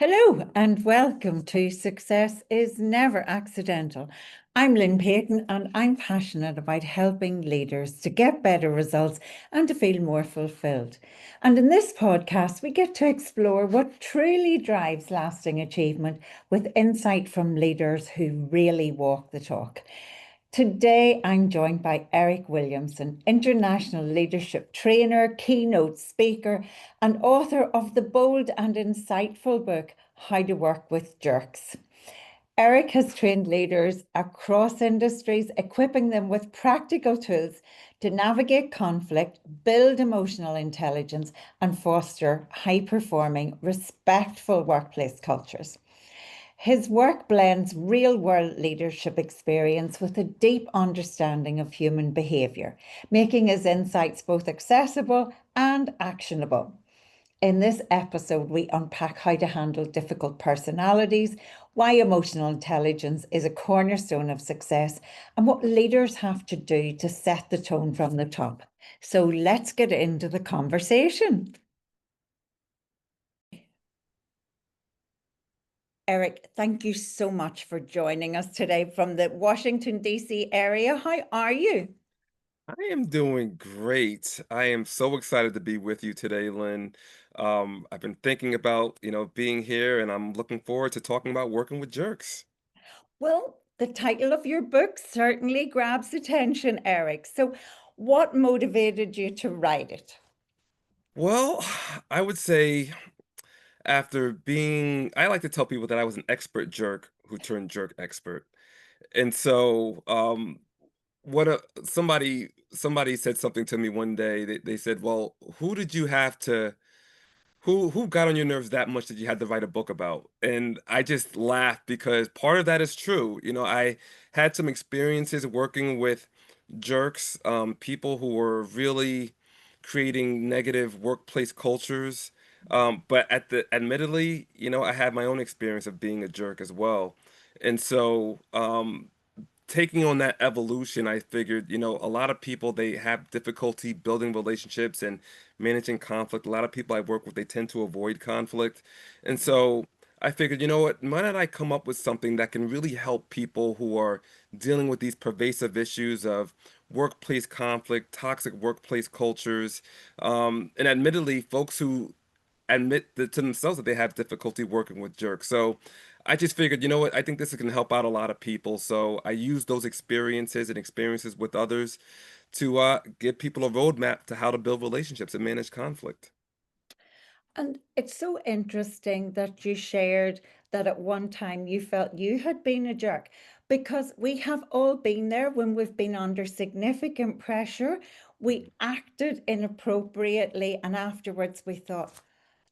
Hello and welcome to Success is Never Accidental. I'm Lynn Payton and I'm passionate about helping leaders to get better results and to feel more fulfilled. And in this podcast, we get to explore what truly drives lasting achievement with insight from leaders who really walk the talk. Today, I'm joined by Eric Williamson, international leadership trainer, keynote speaker, and author of the bold and insightful book, How to Work with Jerks. Eric has trained leaders across industries, equipping them with practical tools to navigate conflict, build emotional intelligence, and foster high performing, respectful workplace cultures. His work blends real world leadership experience with a deep understanding of human behaviour, making his insights both accessible and actionable. In this episode, we unpack how to handle difficult personalities, why emotional intelligence is a cornerstone of success, and what leaders have to do to set the tone from the top. So let's get into the conversation. Eric, thank you so much for joining us today from the Washington, D.C. area. How are you? I am doing great. I am so excited to be with you today, Lynn. I've been thinking about, being here and I'm looking forward to talking about working with jerks. Well, the title of your book certainly grabs attention, Eric. So, what motivated you to write it? Well, I would say I like to tell people that I was an expert jerk who turned jerk expert. And so, what a somebody said something to me one day. They said, "Well, who did you have to who got on your nerves that much that you had to write a book about?" And I just laughed because part of that is true. I had some experiences working with jerks, people who were really creating negative workplace cultures. But admittedly, I had my own experience of being a jerk as well. And so, taking on that evolution, I figured, a lot of people, they have difficulty building relationships and managing conflict. A lot of people I work with, they tend to avoid conflict. And so I figured, you know what, why not I come up with something that can really help people who are dealing with these pervasive issues of workplace conflict, toxic workplace cultures, and admittedly, folks who to themselves that they have difficulty working with jerks. So I just figured, you know what, I think this is going to help out a lot of people. So I use those experiences with others to give people a roadmap to how to build relationships and manage conflict. And it's so interesting that you shared that at one time you felt you had been a jerk because we have all been there when we've been under significant pressure. We acted inappropriately, and afterwards we thought,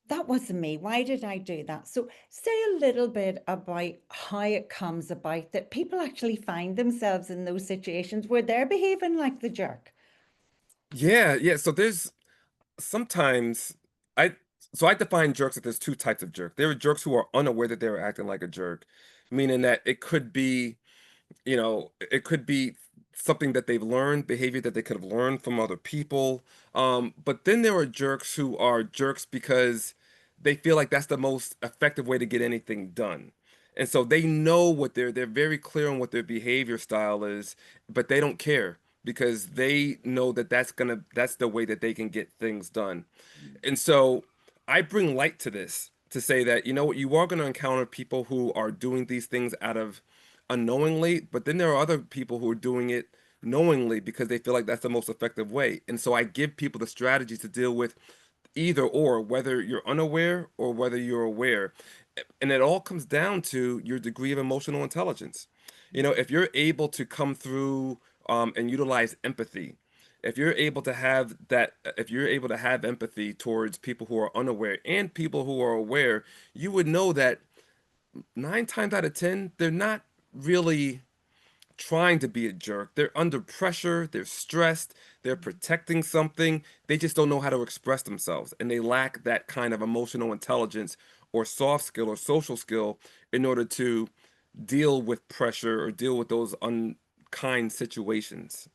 that wasn't me. Why did I do that? So, say a little bit about how it comes about that people actually find themselves in those situations where they're behaving like the jerk. Yeah, yeah. So there's sometimes I I define jerks that there's two types of jerk. There are jerks who are unaware that they're acting like a jerk, meaning that it could be something that they've learned, behavior that they could have learned from other people. But then there are jerks who are jerks because they feel like that's the most effective way to get anything done. And so they know they're very clear on what their behavior style is, but they don't care because they know that that's the way that they can get things done. And so I bring light to this to say that, you know what, you are going to encounter people who are doing these things out of unknowingly, but then there are other people who are doing it knowingly because they feel like that's the most effective way. And so I give people the strategies to deal with either or, whether you're unaware or whether you're aware. And it all comes down to your degree of emotional intelligence. If you're able to come through and utilize empathy, if you're able to have empathy towards people who are unaware and people who are aware, you would know that 9 times out of 10, they're not really trying to be a jerk. They're under pressure, they're stressed, they're protecting something. They just don't know how to express themselves. And they lack that kind of emotional intelligence or soft skill or social skill in order to deal with pressure or deal with those unkind situations.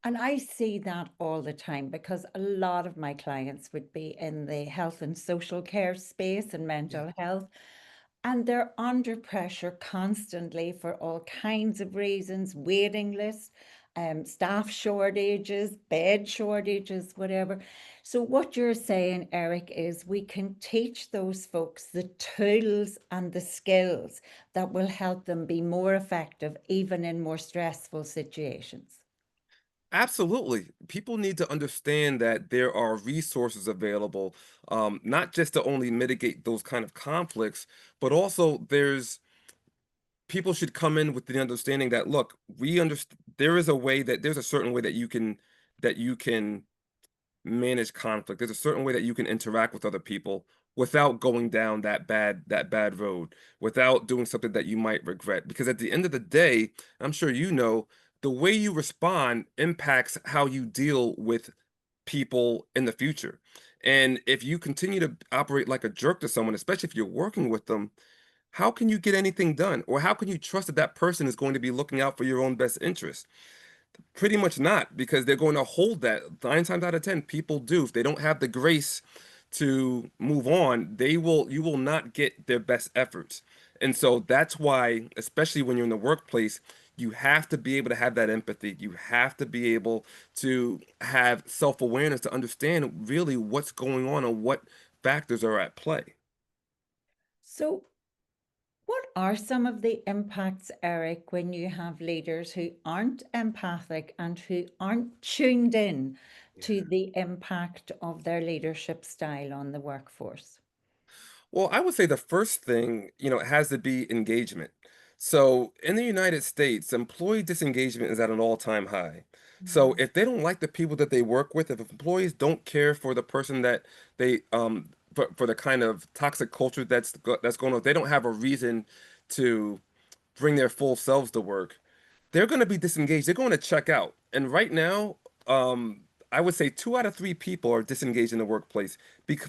And I see that all the time because a lot of my clients would be in the health and social care space and Yeah. mental health, and they're under pressure constantly for all kinds of reasons, waiting lists, staff shortages, bed shortages, whatever. So what you're saying, Eric, is we can teach those folks the tools and the skills that will help them be more effective, even in more stressful situations. Absolutely. People need to understand that there are resources available, not just to only mitigate those kind of conflicts, but also there's people should come in with the understanding that, look, we understand there is a way that there's a certain way that you can manage conflict. There's a certain way that you can interact with other people without going down that bad road, without doing something that you might regret. Because at the end of the day, I'm sure you know, the way you respond impacts how you deal with people in the future. And if you continue to operate like a jerk to someone, especially if you're working with them, how can you get anything done? Or how can you trust that that person is going to be looking out for your own best interest? Pretty much not, because they're going to hold that 9 times out of 10, people do. If they don't have the grace to move on, you will not get their best efforts. And so that's why, especially when you're in the workplace, you have to be able to have that empathy. You have to be able to have self-awareness to understand really what's going on and what factors are at play. So what are some of the impacts, Eric, when you have leaders who aren't empathic and who aren't tuned in to the impact of their leadership style on the workforce? Well, I would say the first thing, it has to be engagement. So in the United States, employee disengagement is at an all-time high. So Mhm. if they don't like the people that they work with, if employees don't care for the person that they for the kind of toxic culture that's going on, if they don't have a reason to bring their full selves to work, they're going to be disengaged. They're going to check out. And right now, I would say 2 out of 3 people are disengaged in the workplace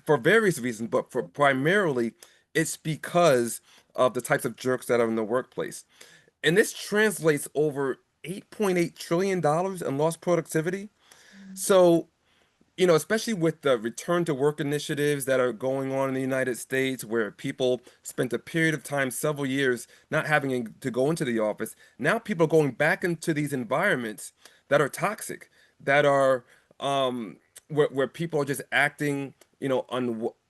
for various reasons, but for primarily it's because of the types of jerks that are in the workplace. And this translates over $8.8 trillion in lost productivity. So especially with the return to work initiatives that are going on in the United States, where people spent a period of time, several years, not having to go into the office. Now people are going back into these environments that are toxic, that are where people are just acting,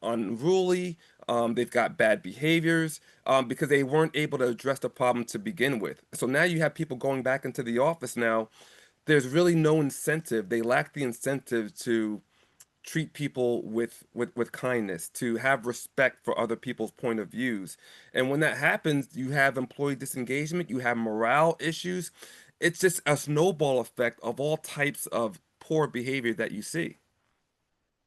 unruly. They've got bad behaviors because they weren't able to address the problem to begin with. So now you have people going back into the office now. There's really no incentive. They lack the incentive to treat people with kindness, to have respect for other people's point of views. And when that happens, you have employee disengagement, you have morale issues. It's just a snowball effect of all types of poor behavior that you see.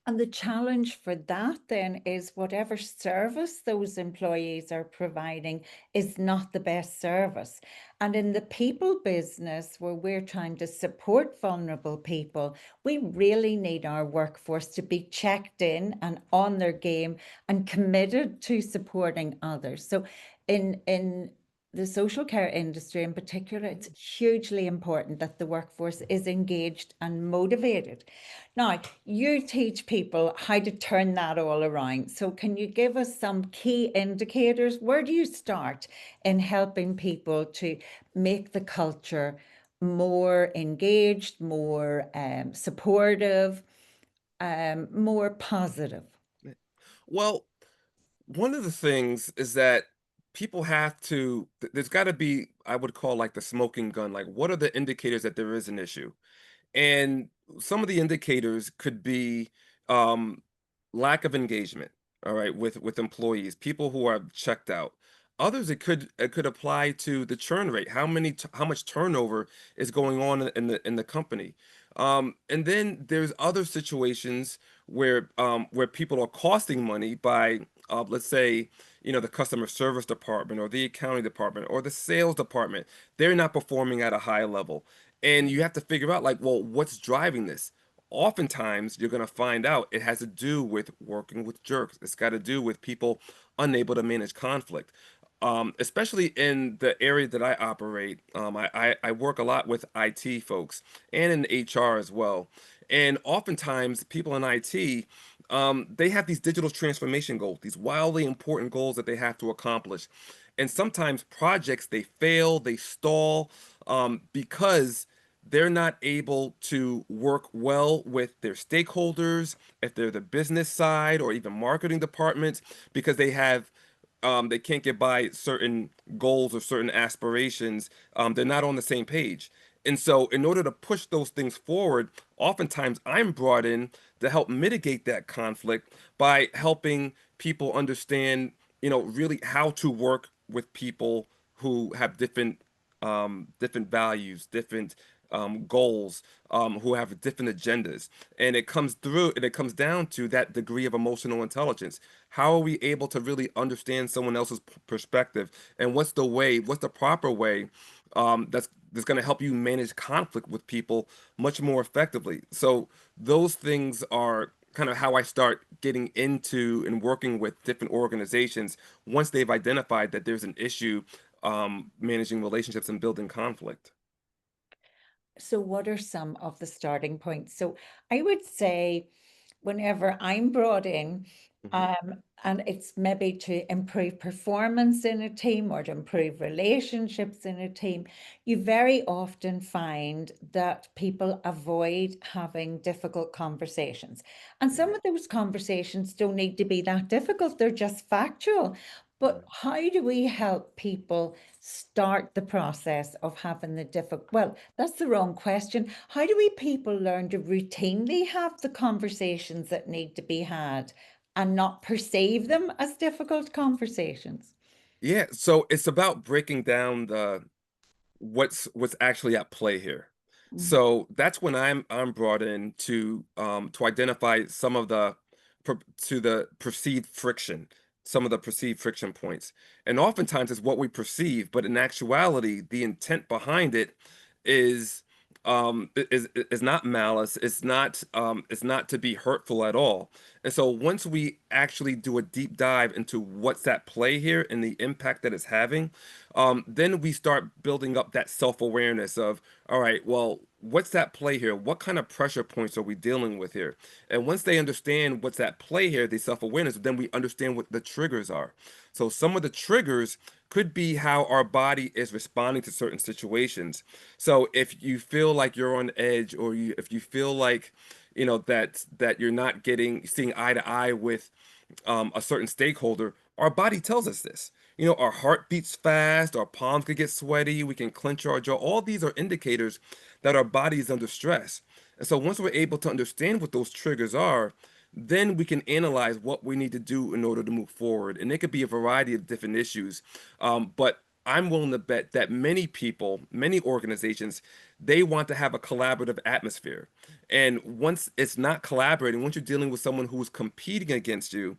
And the challenge for that then is whatever service those employees are providing is not the best service. And in the people business, where we're trying to support vulnerable people, we really need our workforce to be checked in and on their game and committed to supporting others. So in the social care industry in particular, it's hugely important that the workforce is engaged and motivated. Now, you teach people how to turn that all around. So, can you give us some key indicators? Where do you start in helping people to make the culture more engaged, more supportive, more positive? Well, one of the things is that people have to, there's got to be, I would call like the smoking gun. Like, what are the indicators that there is an issue? And some of the indicators could be um, lack of engagement, all right, with employees, people who are checked out. Others, it could apply to the churn rate. How much turnover is going on in the company? And then there's other situations where people are costing money by let's say the customer service department or the accounting department or the sales department. They're not performing at a high level, and you have to figure out like, well, what's driving this? Oftentimes, you're going to find out it has to do with working with jerks. It's got to do with people unable to manage conflict. especially in the area that I operate. I work a lot with IT folks and in HR as well. And oftentimes, people in IT, they have these digital transformation goals, these wildly important goals that they have to accomplish. And sometimes projects, they fail, they stall, because they're not able to work well with their stakeholders, if they're the business side or even marketing departments, because they can't get by certain goals or certain aspirations. They're not on the same page. And so, in order to push those things forward, oftentimes I'm brought in to help mitigate that conflict by helping people understand, really how to work with people who have different values, different goals, who have different agendas. And it comes through, and it comes down to that degree of emotional intelligence. How are we able to really understand someone else's perspective, and what's the proper way, that's going to help you manage conflict with people much more effectively. So those things are kind of how I start getting into and working with different organizations once they've identified that there's an issue, managing relationships and building conflict. So what are some of the starting points? So I would say whenever I'm brought in, Mhm. and it's maybe to improve performance in a team or to improve relationships in a team, you very often find that people avoid having difficult conversations. And some Right. of those conversations don't need to be that difficult, they're just factual. But Right. how do we help people start the process of having the difficult, well, that's the wrong question. How do we people learn to routinely have the conversations that need to be had and not perceive them as difficult conversations? Yeah, so it's about breaking down the what's actually at play here. Mm. So that's when I'm brought in to identify some of the perceived friction, some of the perceived friction points. And oftentimes it's what we perceive, but in actuality, the intent behind it is is not malice. It's not to be hurtful at all. And so once we actually do a deep dive into what's at play here and the impact that it's having, then we start building up that self-awareness of, all right, well, what's at play here? What kind of pressure points are we dealing with here? And once they understand what's at play here, the self-awareness, then we understand what the triggers are. So some of the triggers could be how our body is responding to certain situations. So if you feel like you're on edge, or if you feel like, that you're not seeing eye to eye with a certain stakeholder, our body tells us this. Our heart beats fast, our palms could get sweaty, we can clench our jaw. All these are indicators that our body is under stress. And so once we're able to understand what those triggers are, then we can analyze what we need to do in order to move forward. And it could be a variety of different issues. But I'm willing to bet that many people, many organizations, they want to have a collaborative atmosphere. And once it's not collaborating, once you're dealing with someone who is competing against you,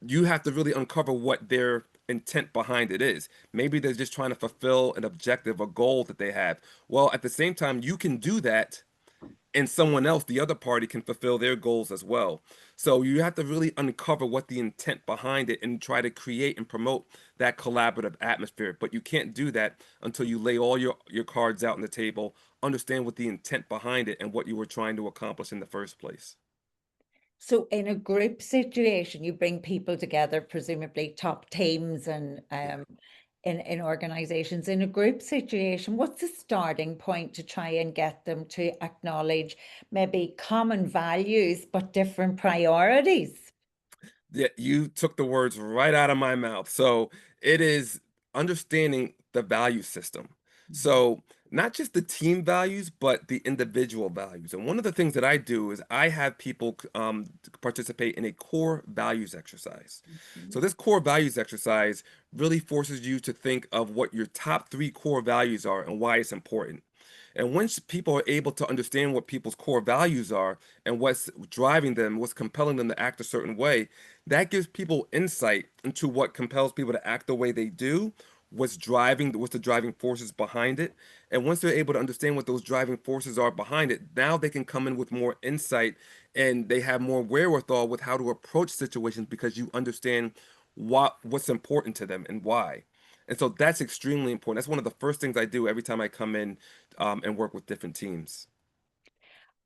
you have to really uncover what their intent behind it is. Maybe they're just trying to fulfill an objective, a goal that they have. Well, at the same time, you can do that, and someone else, the other party, can fulfill their goals as well. So you have to really uncover what the intent behind it and try to create and promote that collaborative atmosphere. But you can't do that until you lay all your cards out on the table, understand what the intent behind it and what you were trying to accomplish in the first place. So in a group situation, you bring people together, presumably top teams and Yeah. in organizations. In a group situation, what's the starting point to try and get them to acknowledge maybe common values but different priorities? Yeah, you took the words right out of my mouth. So it is understanding the value system. Mhm. So not just the team values, but the individual values. And one of the things that I do is I have people participate in a core values exercise. So Mhm. this core values exercise really forces you to think of what your top three core values are and why it's important. And once people are able to understand what people's core values are and what's driving them, what's compelling them to act a certain way, that gives people insight into what compels people to act the way they do, what's the driving forces behind it. And once they're able to understand what those driving forces are behind it, now they can come in with more insight, and they have more wherewithal with how to approach situations because you understand what's important to them and why. And so that's extremely important. That's one of the first things I do every time I come in and work with different teams.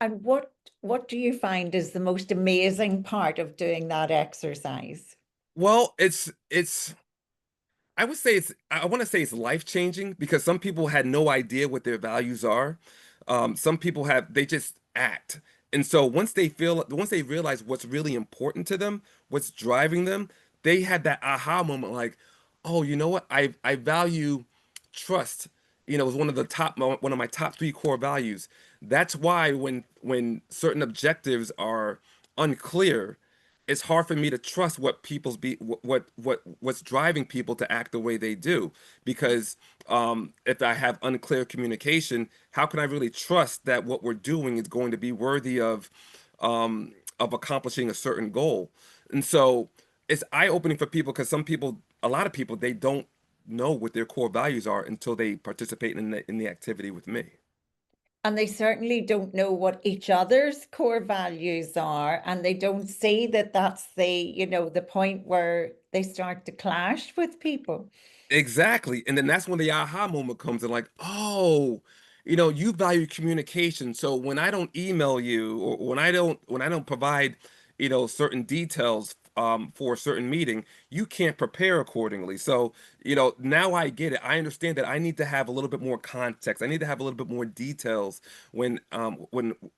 And what do you find is the most amazing part of doing that exercise? Well, I would say I want to say it's life changing because some people had no idea what their values are. Some people they just act. And so once they realize what's really important to them, what's driving them, they had that aha moment like, oh, you know what? I value trust. You know, it was one of my top three core values. That's why when certain objectives are unclear, it's hard for me to trust what people's be what's driving people to act the way they do, because if I have unclear communication, how can I really trust that what we're doing is going to be worthy of accomplishing a certain goal? And so it's eye-opening for people, because a lot of people, they don't know what their core values are until they participate in the activity with me. And they certainly don't know what each other's core values are, and they don't see that that's the point where they start to clash with people. Exactly. And then that's when the aha moment comes in, like, oh, you value communication. So when I don't email you, or when I don't provide, certain details for a certain meeting, you can't prepare accordingly. So, now I get it. I understand that I need to have a little bit more context. I need to have a little bit more details when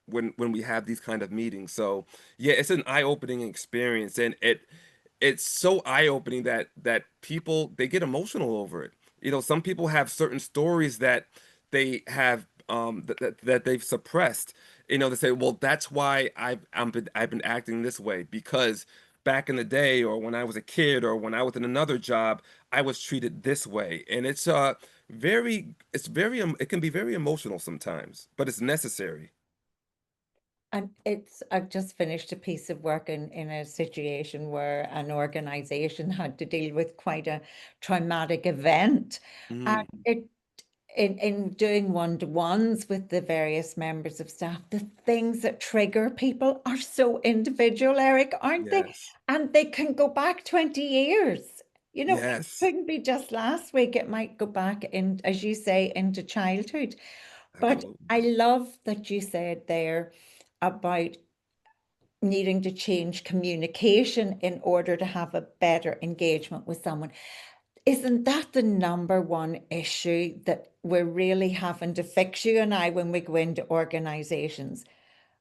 we have these kind of meetings. So yeah, it's an eye-opening experience, and it's so eye-opening that people, they get emotional over it. Some people have certain stories that they have that they've suppressed. They say, well, that's why I've been acting this way, because back in the day, or when I was a kid, or when I was in another job, I was treated this way. And it can be very emotional sometimes, but it's necessary. And I've just finished a piece of work in a situation where an organization had to deal with quite a traumatic event. And Mm, in doing one-to-ones with the various members of staff, the things that trigger people are so individual, Eric, aren't they? yes. And they can go back 20 years. It Yes. couldn't be just last week. It might go back in, as you say, into childhood. But Absolutely. I love that you said there about needing to change communication in order to have a better engagement with someone. Isn't that the number one issue that we're really having to fix, you and I, when we go into organizations?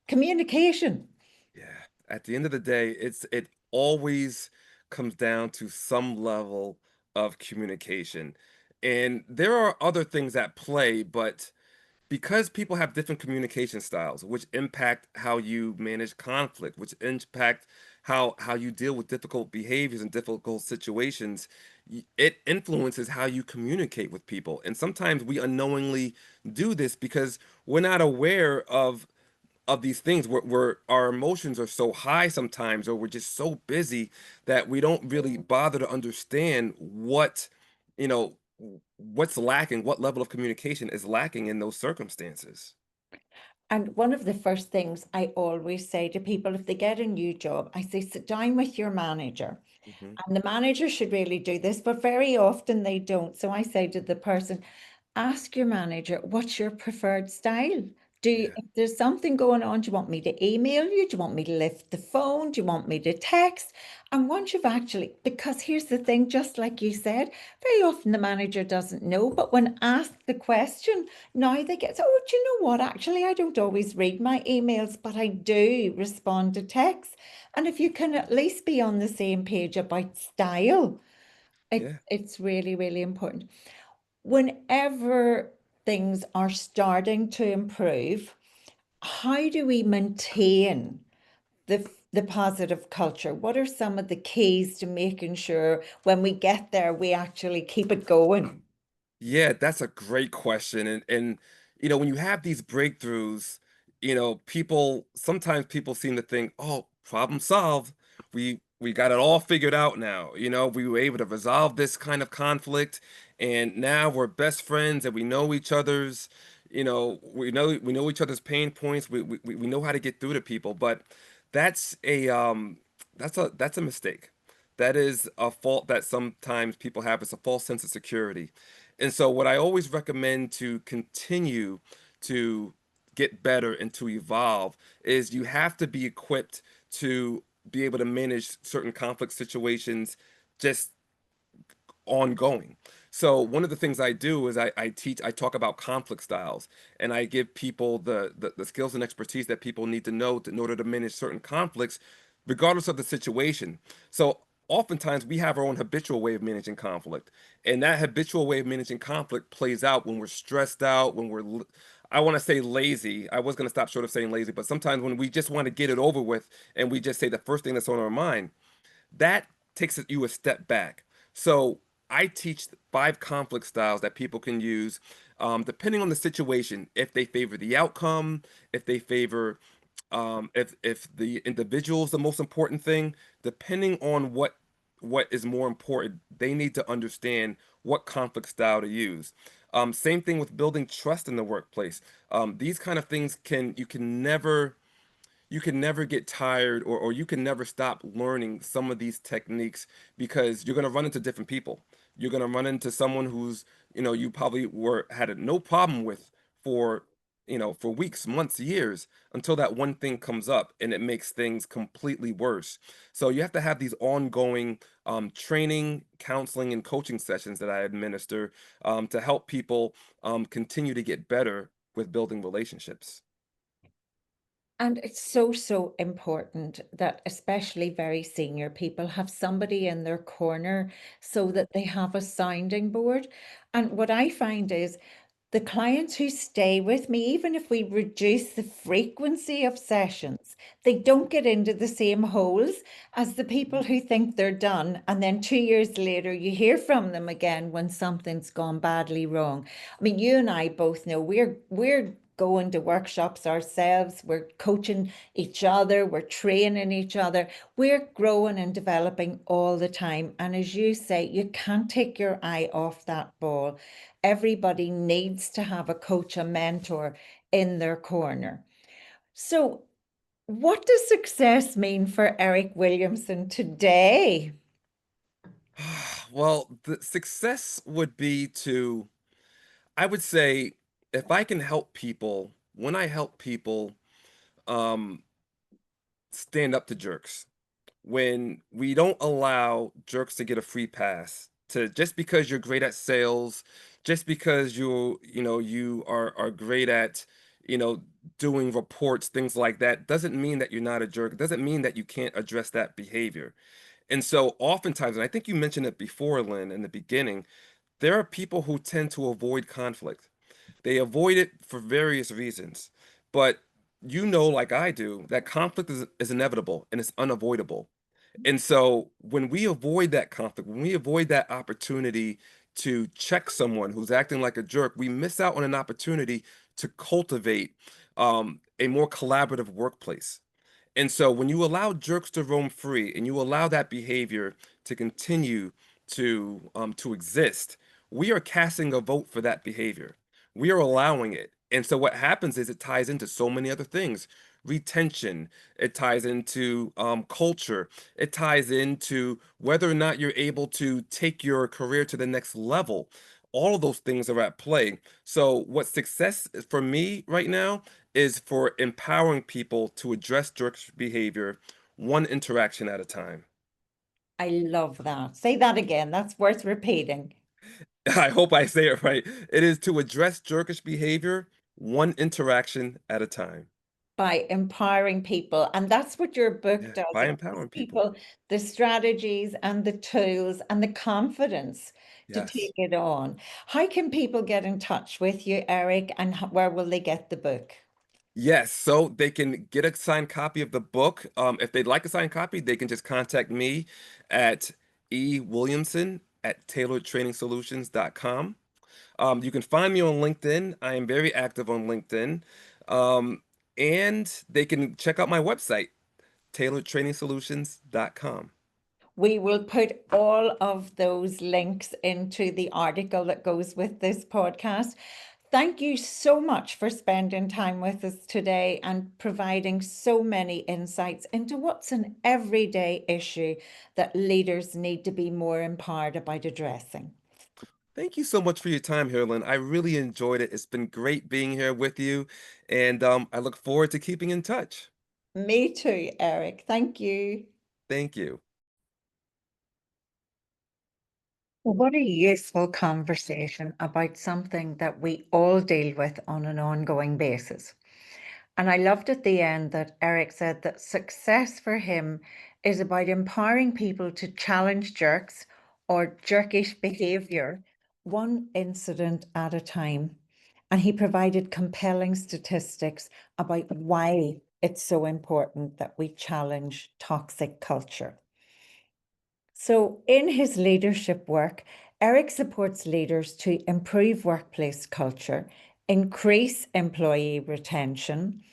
Communication. Yeah. At the end of the day, it always comes down to some level of communication. And there are other things at play, but because people have different communication styles, which impact how you manage conflict, which impact how you deal with difficult behaviors and difficult situations, it influences how you communicate with people. And sometimes we unknowingly do this because we're not aware of these things, where our emotions are so high sometimes, or we're just so busy that we don't really bother to understand you know what's lacking, what level of communication is lacking in those circumstances. And one of the first things I always say to people if they get a new job, I say, sit down with your manager. Hmm. And the manager should really do this, but very often they don't. So I say to the person, ask your manager, what's your preferred style? Yeah. If there's something going on, do you want me to email you? Do you want me to lift the phone? Do you want me to text? And once you've actually, because here's the thing, just like you said, very often the manager doesn't know, but when asked the question, now they get, oh, do you know what? Actually, I don't always read my emails, but I do respond to texts. And if you can at least be on the same page about style, Yeah. it's really, really important. Whenever things are starting to improve, how do we maintain the positive culture? What are some of the keys to making sure when we get there, we actually keep it going? Yeah, that's a great question. And when you have these breakthroughs, people seem to think, "Oh, problem solved. We got it all figured out now. We were able to resolve this kind of conflict, and now we're best friends, and we know each other's, we know each other's pain points. We know how to get through to people." But that's a that's a mistake. That is a fault that sometimes people have. It's a false sense of security. And so what I always recommend to continue to get better and to evolve is you have to be equipped to be able to manage certain conflict situations just ongoing. So one of the things I do is I talk about conflict styles, and I give people the skills and expertise that people need to know in order to manage certain conflicts, regardless of the situation. So oftentimes we have our own habitual way of managing conflict, and that habitual way of managing conflict plays out when we're stressed out, when I want to say lazy. I was going to stop short of saying lazy, but sometimes when we just want to get it over with and we just say the first thing that's on our mind, that takes you a step back. So I teach 5 conflict styles that people can use, depending on the situation. If they favor the outcome, if they favor, if the individual is the most important thing, depending on what is more important, they need to understand what conflict style to use. Same thing with building trust in the workplace. These kind of things you can never get tired, or you can never stop learning some of these techniques, because you're going to run into different people. You're going to run into someone who's, you probably no problem with for, for weeks, months, years, until that one thing comes up and it makes things completely worse. So you have to have these ongoing training, counseling, and coaching sessions that I administer to help people continue to get better with building relationships. And it's so, so important that especially very senior people have somebody in their corner so that they have a sounding board. And what I find is the clients who stay with me, even if we reduce the frequency of sessions, they don't get into the same holes as the people who think they're done. And then 2 years later, you hear from them again when something's gone badly wrong. I mean, you and I both know we're going to workshops ourselves, we're coaching each other, we're training each other, we're growing and developing all the time. And as you say, you can't take your eye off that ball. Everybody needs to have a coach, a mentor in their corner. So, what does success mean for Eric Williamson today? Well, the success would be to, I would say, if I can help people, when I help people um, stand up to jerks, when we don't allow jerks to get a free pass, to just because you're great at sales, just because you are great at, you know, doing reports, things like that, doesn't mean that you're not a jerk. It doesn't mean that you can't address that behavior. And so oftentimes, and I think you mentioned it before, Lynn, in the beginning, there are people who tend to avoid conflict. They avoid it for various reasons. But like I do, that conflict is inevitable and it's unavoidable. And so when we avoid that conflict, when we avoid that opportunity to check someone who's acting like a jerk, we miss out on an opportunity to cultivate a more collaborative workplace. And so when you allow jerks to roam free and you allow that behavior to continue to exist, we are casting a vote for that behavior. We are allowing it. And so what happens is it ties into so many other things. Retention, it ties into culture, it ties into whether or not you're able to take your career to the next level. All of those things are at play. So what success is for me right now is for empowering people to address jerk behavior one interaction at a time. I love that. Say that again. That's worth repeating. I hope I say it right. It is to address jerkish behavior one interaction at a time. By empowering people. And that's what your book Yeah, does. by It gives empowering people. people the strategies and the tools and the confidence to Yes. take it on. How can people get in touch with you, Eric, and where will they get the book? Yes, so they can get a signed copy of the book. If they'd like a signed copy, they can just contact me at Williamson at tailoredtrainingsolutions.com. You can find me on LinkedIn. I am very active on LinkedIn. Um, and they can check out my website, tailoredtrainingsolutions.com. We will put all of those links into the article that goes with this podcast. Thank you so much for spending time with us today and providing so many insights into what's an everyday issue that leaders need to be more empowered about addressing. Thank you so much for your time, Harlan. I really enjoyed it. It's been great being here with you, and I look forward to keeping in touch. Me too, Eric. Thank you. Thank you. Well, what a useful conversation about something that we all deal with on an ongoing basis. And I loved at the end that Eric said that success for him is about empowering people to challenge jerks or jerkish behavior, one incident at a time. And he provided compelling statistics about why it's so important that we challenge toxic culture. So, in his leadership work, Eric supports leaders to improve workplace culture, increase employee retention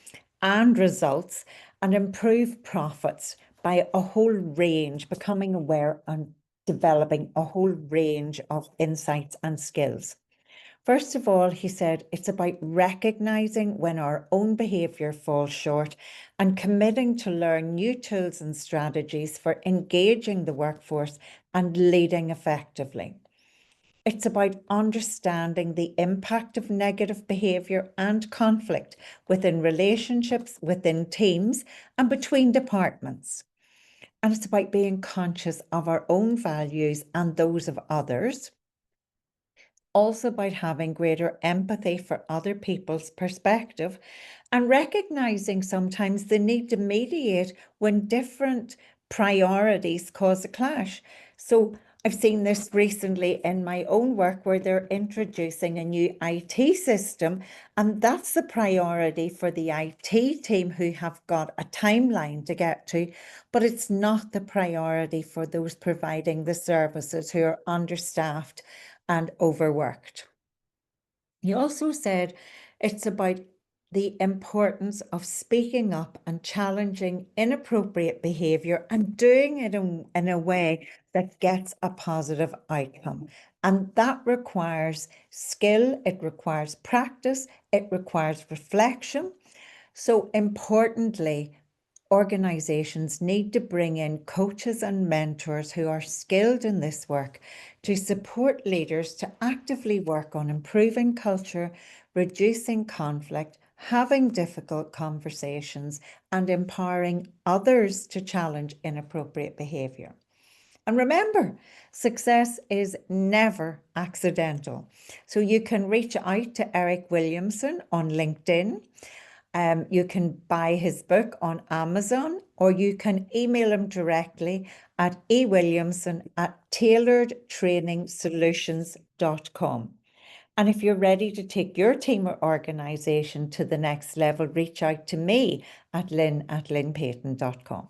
and results, and improve profits by a whole range, becoming aware and developing a whole range of insights and skills. First of all, he said it's about recognizing when our own behavior falls short and committing to learn new tools and strategies for engaging the workforce and leading effectively. It's about understanding the impact of negative behavior and conflict within relationships, within teams, and between departments. And it's about being conscious of our own values and those of others, also about having greater empathy for other people's perspective and recognizing sometimes the need to mediate when different priorities cause a clash. So I've seen this recently in my own work where they're introducing a new IT system, and that's the priority for the IT team who have got a timeline to get to, but it's not the priority for those providing the services who are understaffed and overworked. He also said it's about the importance of speaking up and challenging inappropriate behavior and doing it in a way that gets a positive outcome. And that requires skill, it requires practice, it requires reflection. So importantly, organizations need to bring in coaches and mentors who are skilled in this work to support leaders to actively work on improving culture, reducing conflict, having difficult conversations, and empowering others to challenge inappropriate behavior. And remember, success is never accidental. So you can reach out to Eric Williamson on LinkedIn. You can buy his book on Amazon, or you can email him directly at ewilliamson@tailoredtrainingsolutions.com. And if you're ready to take your team or organization to the next level, reach out to me at lynn@lynnpayton.com.